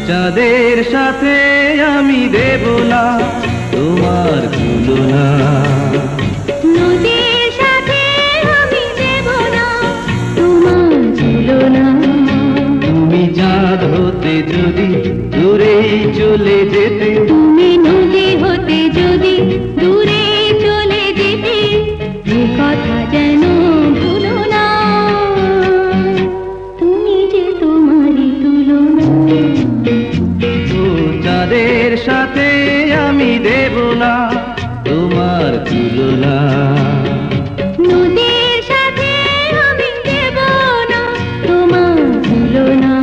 চাঁদের সাথে আমি দেব না তোমার তুলনা, নদীর সাথে আমি দেব না তোমার তুলনা। তুমি চাঁদ হতে যদি দূরেই চলে যেতে, তুমি নদী হতে যদি দূরে চলে যেতে, এ কথা যেন ভুলো না, তুমি যে তোমারই তুলনা। চাঁদের সাথে আমি দেব না তোমার তুলনা, নদীর সাথে আমি দেব না তোমার তুলনা।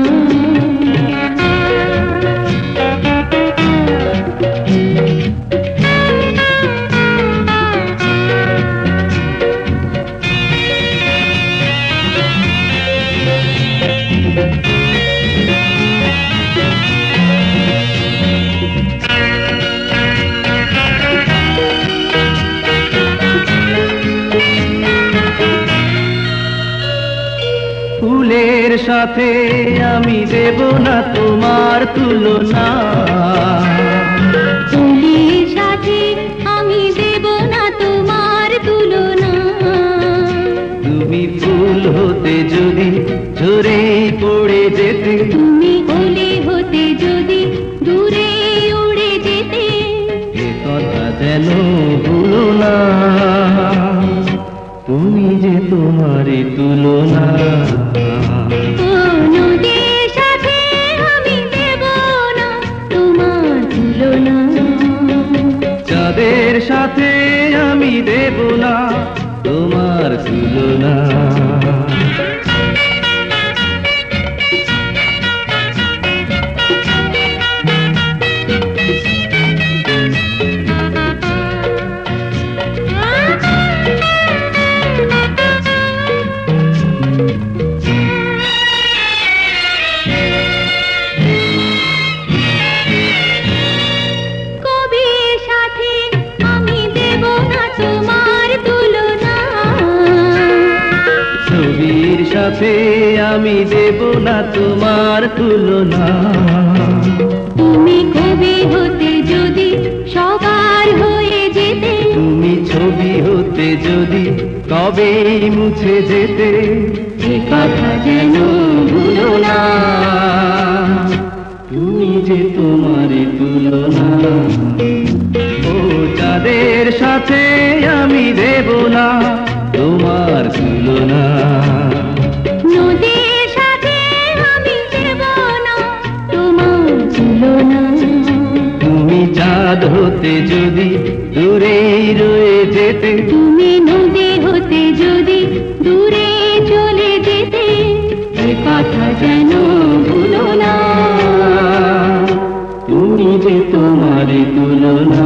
ফুলের সাথে আমি দেব না তোমার তুলনা, ফুলের সাথে আমি দেব না তোমার তুলনা। তুমি ফুল হতে যদি ঝরে পড়ে যেতে, তুমি ওলে হতে যদি দূরে উড়ে যেতে, এ কথা যেন ভুলো না, তুমি যে তোমারই তুলনা। ও নদীর সাথে আমি দেব না তোমার তুলনা, চাঁদের সাথে আমি দেব না তোমার তুলনা। কবির সাথে আমি দেব না তোমার তুলনা, ছবির সাথে আমি দেব না তোমার তুলনা। তুমি কবি হতে যদি সবার হয়ে যেতে, তুমি ছবি হতে যদি কবেই মুছে যেতে, এ কথা যেন ভুলো না, তুমি যে তোমারই তুলনা। ও চাঁদের সাথে আমি দেব না তোমার তুলনা, নদীর সাথে আমি দেব না তোমার তুলনা। তুমি চাঁদ হতে যদি দূরেই রয়ে যেতে, তুমি নদী হতে যদি দূরে চলে যেতে, এ কথা যেন ভুলো না, তুমি যে তোমারই তুলনা।